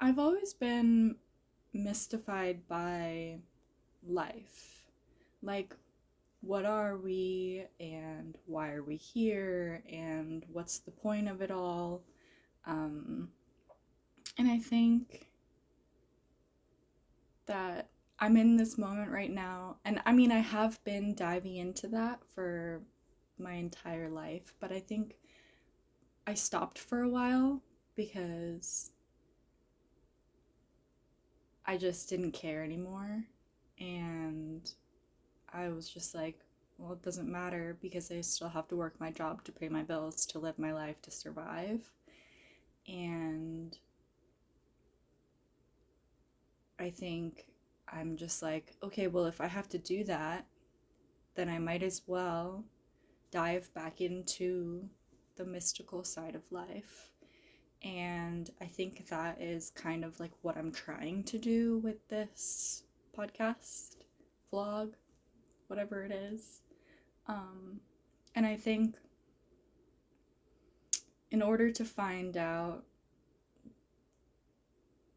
I've always been mystified by life. Like, what are we, and why are we here, and what's the point of it all? Um, and I think that I'm in this moment right now, and I mean, I have been diving into that for my entire life, but I think I stopped for a while because I just didn't care anymore. And I was just like, well, it doesn't matter because I still have to work my job to pay my bills, to live my life, to survive. And I think I'm just like, okay, well, if I have to do that, then I might as well dive back into the mystical side of life. And I think that is kind of like what I'm trying to do with this podcast, vlog, whatever it is. Um, and I think in order to find out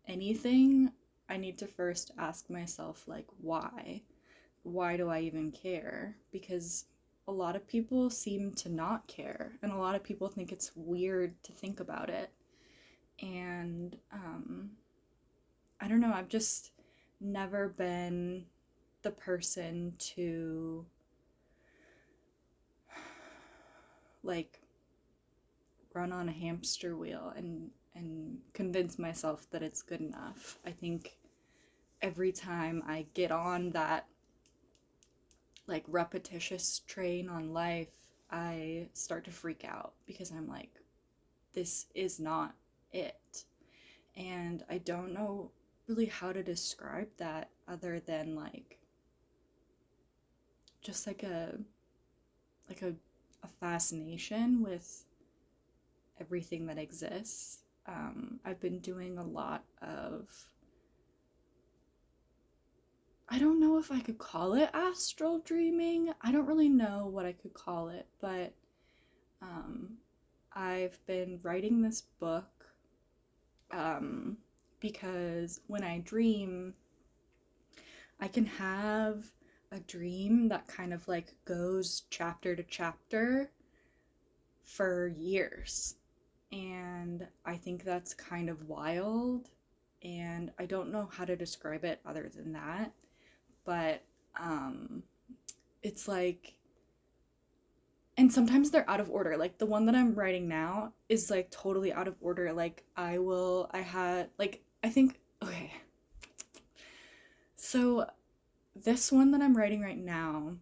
anything, I need to first ask myself, like, why? Why do I even care? Because a lot of people seem to not care, and a lot of people think it's weird to think about it. And I don't know, I've just never been the person to like run on a hamster wheel and convince myself that it's good enough. I think every time I get on that like repetitious train on life, I start to freak out because I'm like, this is not it. And I don't know really how to describe that other than like just like a, a fascination with everything that exists. I've been doing a lot of, I don't know if I could call it astral dreaming. I don't really know what I could call it, but um, I've been writing this book um, because when I dream, I can have a dream that kind of like goes chapter to chapter for years. And I think that's kind of wild. And I don't know how to describe it other than that. But um, it's like, and sometimes they're out of order. Like the one that I'm writing now is like totally out of order. Like I had, like, I think, okay. So this one that I'm writing right now,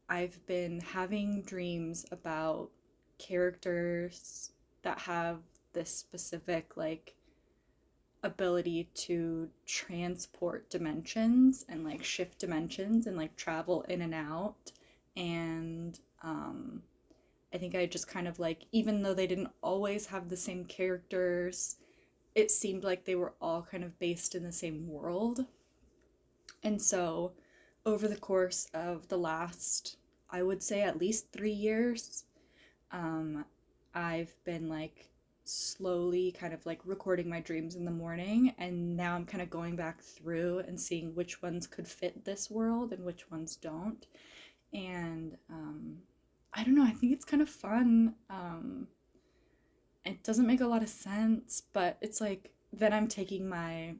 I've been having dreams about characters that have this specific like ability to transport dimensions and like shift dimensions and like travel in and out. And I think I just kind of like, even though they didn't always have the same characters, it seemed like they were all kind of based in the same world. And so over the course of the last, I would say at least 3 years, um, I've been like slowly kind of like recording my dreams in the morning, and now I'm kind of going back through and seeing which ones could fit this world and which ones don't. And I don't know, I think it's kind of fun. It doesn't make a lot of sense, but it's like then I'm taking my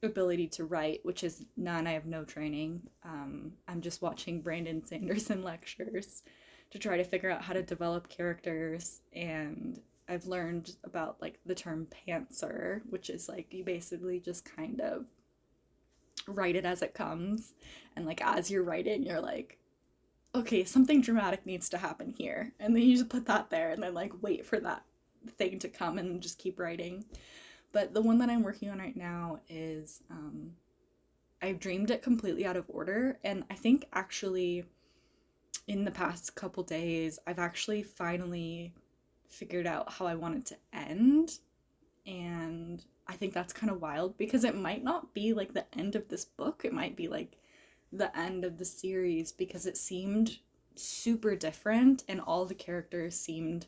ability to write, which is none. I have no training. I'm just watching Brandon Sanderson lectures to try to figure out how to develop characters. And I've learned about like the term pantser, which is like you basically just kind of write it as it comes. And like as you're writing, you're like, okay, something dramatic needs to happen here. And then you just put that there and then like wait for that thing to come and just keep writing. But the one that I'm working on right now is I've dreamed it completely out of order. And I think actually in the past couple days, I've actually finally figured out how I want it to end. And I think that's kind of wild because it might not be like the end of this book. It might be like the end of the series because it seemed super different and all the characters seemed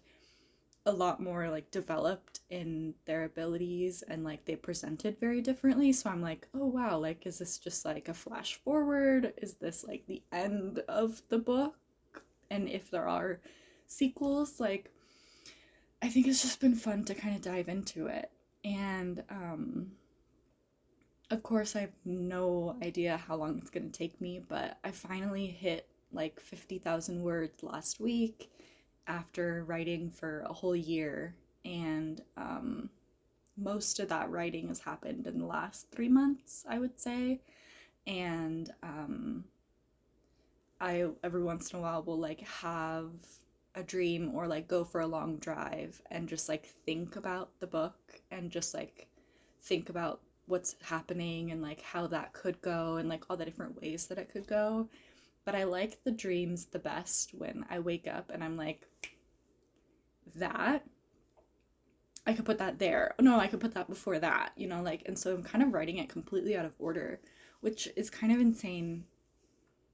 a lot more like developed in their abilities, and like they presented very differently. So I'm like, oh wow, like is this just like a flash forward? Is this like the end of the book? And if there are sequels, like I think it's just been fun to kind of dive into it. And of course, I have no idea how long it's going to take me, but I finally hit like 50,000 words last week after writing for a whole year. And most of that writing has happened in the last 3 months, I would say. And I, every once in a while, will like have a dream or like go for a long drive and just like think about the book and just like think about what's happening and like how that could go and like all the different ways that it could go. But I like the dreams the best when I wake up and I'm like, that I could put that there. No, I could put that before that, you know, like, and so I'm kind of writing it completely out of order, which is kind of insane.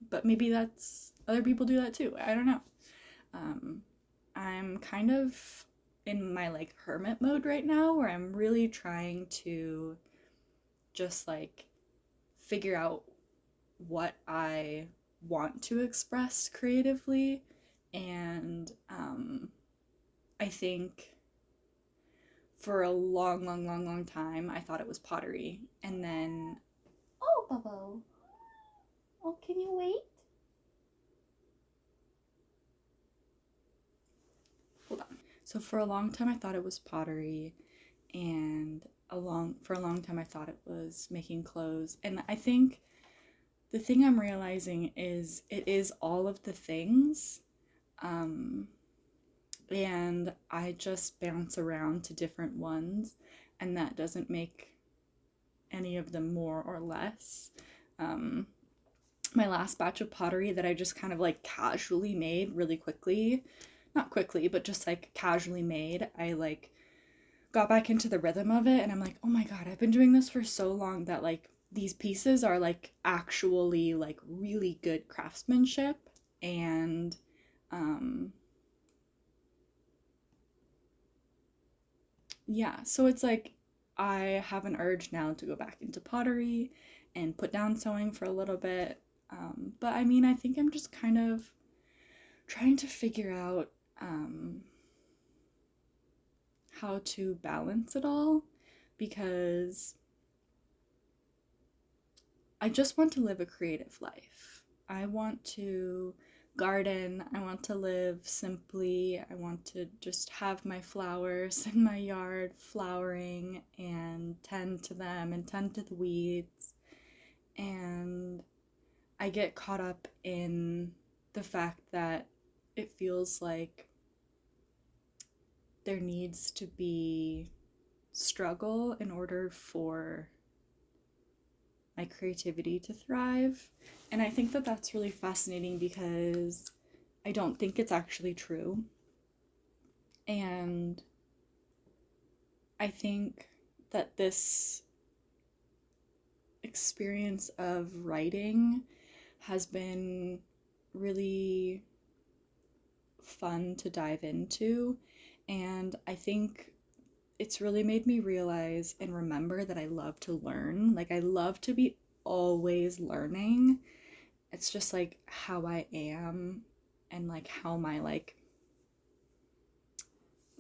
But maybe that's other people do that too. I don't know. Um, I'm kind of in my like hermit mode right now where I'm really trying to just like figure out what I want to express creatively. And I think for a long time, I thought it was pottery. And then, oh, Bubbo, oh, can you wait? Hold on. So for a long time, I thought it was pottery, and for a long time, I thought it was making clothes. And I think the thing I'm realizing is it is all of the things. Um, and I just bounce around to different ones, and that doesn't make any of them more or less. Um, my last batch of pottery that I just kind of like casually made really quickly, not quickly, but just like casually made, I like got back into the rhythm of it, and I'm like, oh my god, I've been doing this for so long that like these pieces are like actually like really good craftsmanship. And yeah, so it's like I have an urge now to go back into pottery and put down sewing for a little bit. But I mean, I think I'm just kind of trying to figure out how to balance it all, because I just want to live a creative life. I want to garden. I want to live simply. I want to just have my flowers in my yard flowering and tend to them and tend to the weeds. And I get caught up in the fact that it feels like there needs to be struggle in order for my creativity to thrive. And I think that that's really fascinating because I don't think it's actually true. And I think that this experience of writing has been really fun to dive into. And I think it's really made me realize and remember that I love to learn. Like, I love to be always learning. It's just like how I am and like how my like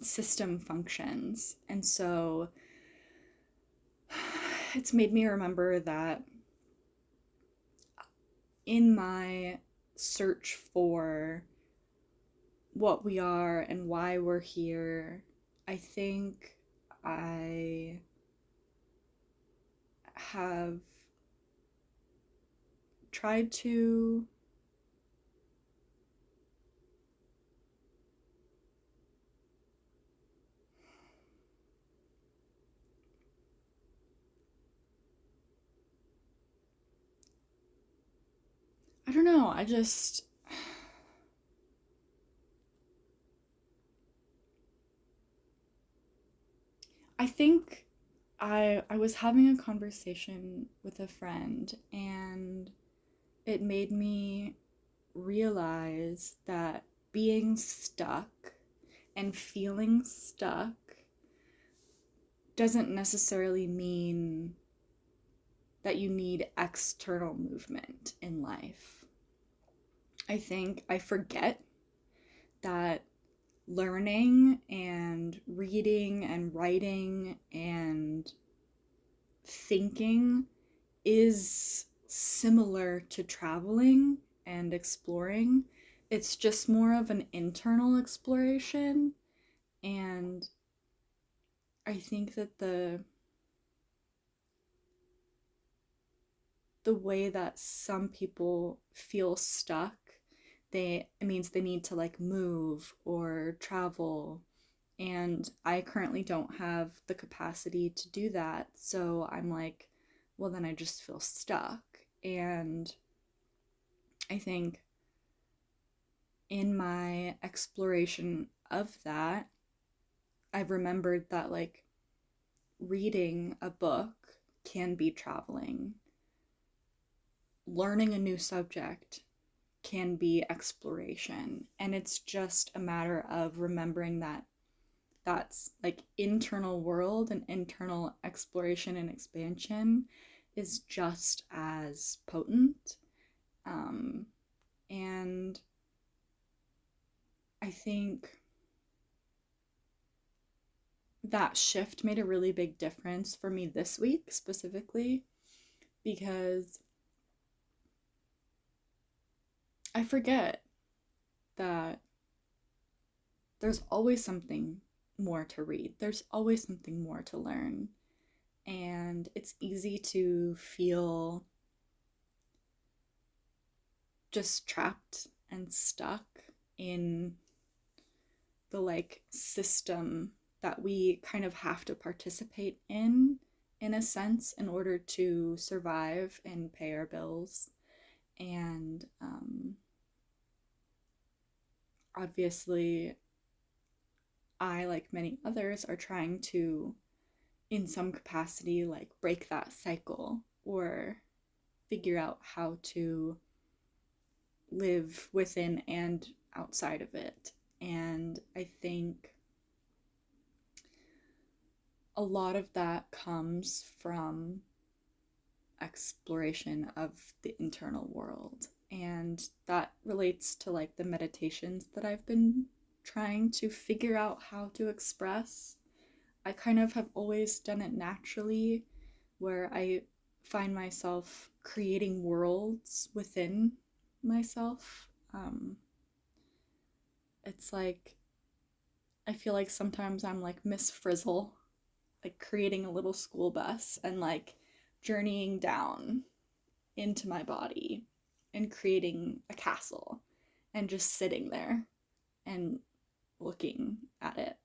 system functions. And so it's made me remember that in my search for what we are and why we're here, I think I have tried to I don't know, I think I was having a conversation with a friend, and it made me realize that being stuck And feeling stuck doesn't necessarily mean that you need external movement in life. I think I forget that learning and reading and writing and thinking is similar to traveling and exploring. It's just more of an internal exploration. And I think that the way that some people feel stuck, it means they need to like move or travel, and I currently don't have the capacity to do that. So I'm like, well, then I just feel stuck. And I think in my exploration of that, I've remembered that like reading a book can be traveling. Learning a new subject can be exploration. And it's just a matter of remembering that that's like internal world and internal exploration and expansion is just as potent. And I think that shift made a really big difference for me this week specifically, because I forget that there's always something more to read. There's always something more to learn. And it's easy to feel just trapped and stuck in the like system that we kind of have to participate in a sense, in order to survive and pay our bills. And obviously, I, like many others, are trying to, in some capacity, like break that cycle or figure out how to live within and outside of it. And I think a lot of that comes from exploration of the internal world. And that relates to like the meditations that I've been trying to figure out how to express. I kind of have always done it naturally, where I find myself creating worlds within myself. It's like, I feel like sometimes I'm like Miss Frizzle, like creating a little school bus and like journeying down into my body and creating a castle and just sitting there and looking at it.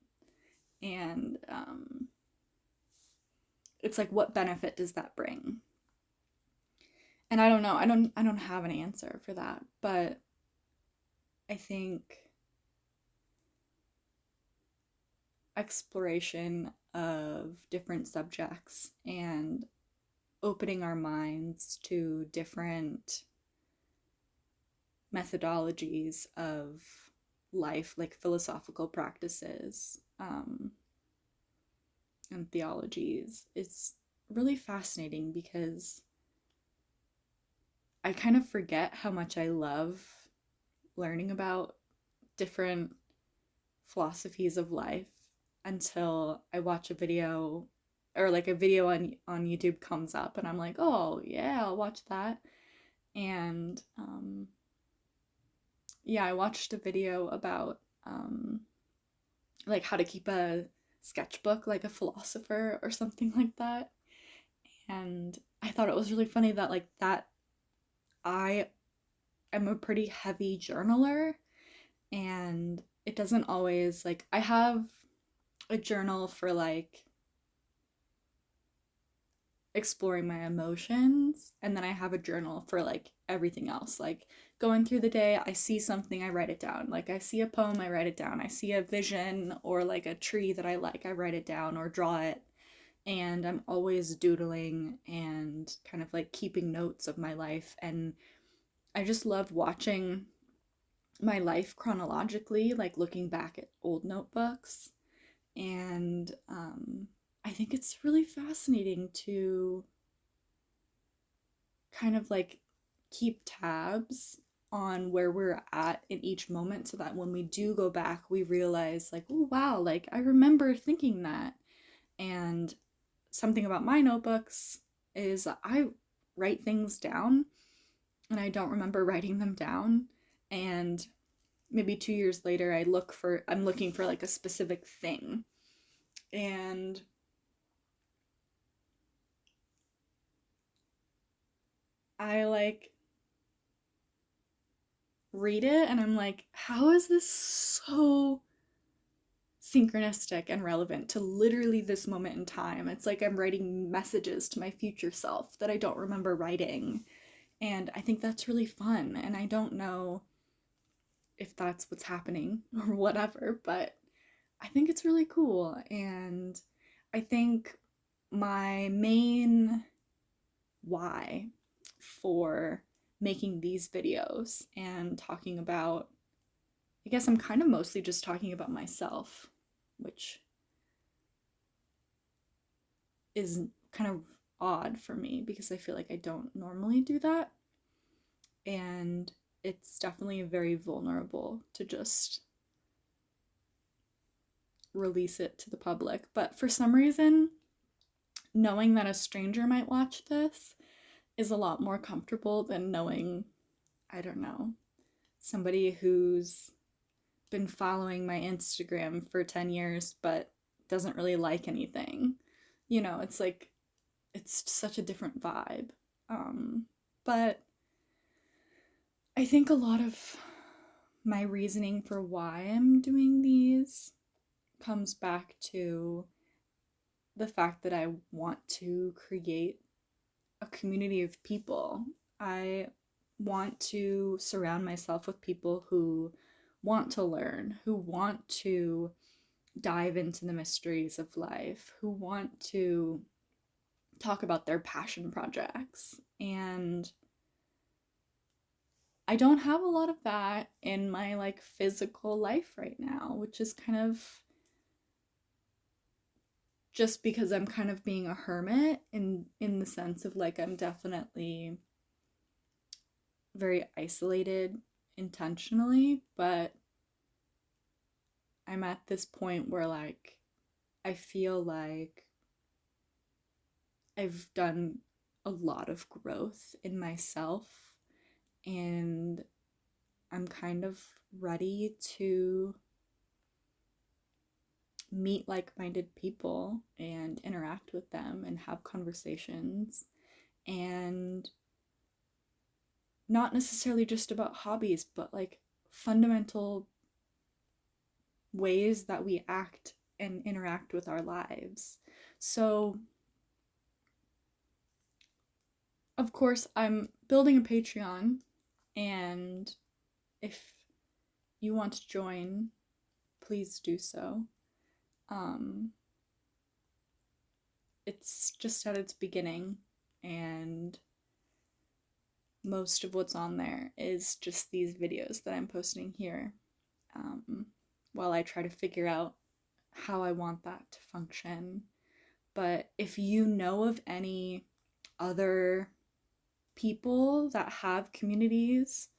And it's like, what benefit does that bring? And I don't know. I don't have an answer for that, but I think exploration of different subjects and opening our minds to different methodologies of life, like philosophical practices and theologies, is really fascinating, because I kind of forget how much I love learning about different philosophies of life until I watch a video, or like a video on YouTube comes up and I'm like, oh yeah, I'll watch that. And yeah, I watched a video about like how to keep a sketchbook like a philosopher or something like that. And I thought it was really funny that like that I am a pretty heavy journaler, and it doesn't always like, I have a journal for like exploring my emotions, and then I have a journal for like everything else, like going through the day. I see something, I write it down. Like I see a poem, I write it down. I see a vision or like a tree that I like, I write it down or draw it. And I'm always doodling and kind of like keeping notes of my life. And I just love watching my life chronologically, like looking back at old notebooks. And I think it's really fascinating to kind of like keep tabs on where we're at in each moment so that when we do go back, we realize, like, oh, wow, like I remember thinking that. And something about my notebooks is I write things down and I don't remember writing them down. And maybe 2 years later, I'm looking for like a specific thing. And I like read it and I'm like, how is this so synchronistic and relevant to literally this moment in time? It's like I'm writing messages to my future self that I don't remember writing. And I think that's really fun. And I don't know if that's what's happening or whatever, but I think it's really cool. And I think my main why for making these videos and talking about, I guess I'm kind of mostly just talking about myself, which is kind of odd for me because I feel like I don't normally do that. And it's definitely very vulnerable to just release it to the public. But for some reason, knowing that a stranger might watch this is a lot more comfortable than knowing, I don't know, somebody who's been following my Instagram for 10 years but doesn't really like anything. You know, it's like, it's such a different vibe. But I think a lot of my reasoning for why I'm doing these comes back to the fact that I want to create a community of people. I want to surround myself with people who want to learn, who want to dive into the mysteries of life, who want to talk about their passion projects. And I don't have a lot of that in my like physical life right now, which is kind of just because I'm kind of being a hermit in the sense of like I'm definitely very isolated intentionally, but I'm at this point where like I feel like I've done a lot of growth in myself and I'm kind of ready to meet like-minded people and interact with them and have conversations, and not necessarily just about hobbies, but like fundamental ways that we act and interact with our lives. So, of course, I'm building a Patreon, and if you want to join, please do so. It's just at its beginning, and most of what's on there is just these videos that I'm posting here, while I try to figure out how I want that to function. But if you know of any other people that have communities,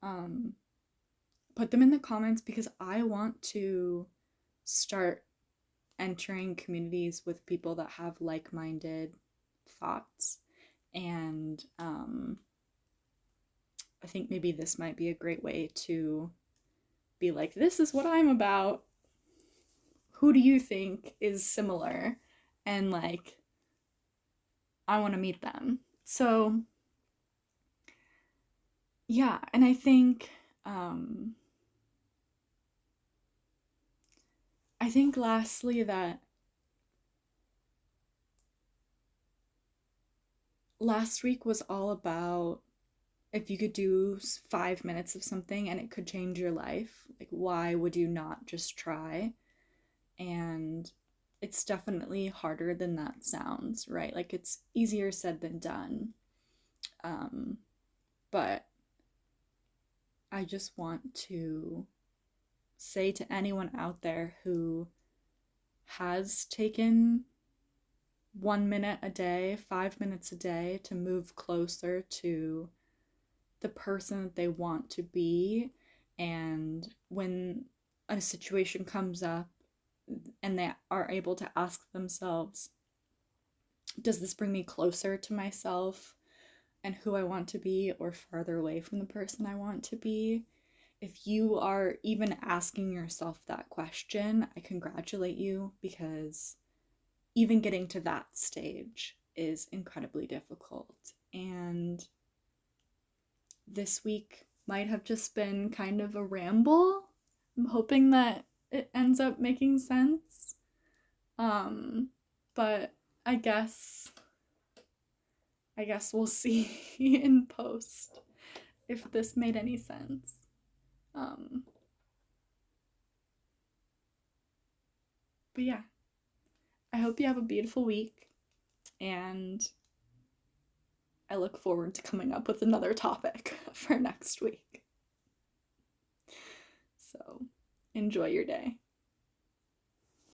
put them in the comments because I want to start entering communities with people that have like-minded thoughts. And I think maybe this might be a great way to be like, this is what I'm about. Who do you think is similar? And like, I want to meet them. So, yeah, and I think lastly that last week was all about if you could do 5 minutes of something and it could change your life, like why would you not just try? And it's definitely harder than that sounds, right? Like it's easier said than done. But I just want to say to anyone out there who has taken 1 minute a day, 5 minutes a day to move closer to the person that they want to be, and when a situation comes up and they are able to ask themselves, does this bring me closer to myself and who I want to be, or farther away from the person I want to be? If you are even asking yourself that question, I congratulate you, because even getting to that stage is incredibly difficult. And this week might have just been kind of a ramble. I'm hoping that it ends up making sense. But I guess we'll see in post if this made any sense. But yeah, I hope you have a beautiful week, and I look forward to coming up with another topic for next week. So, enjoy your day.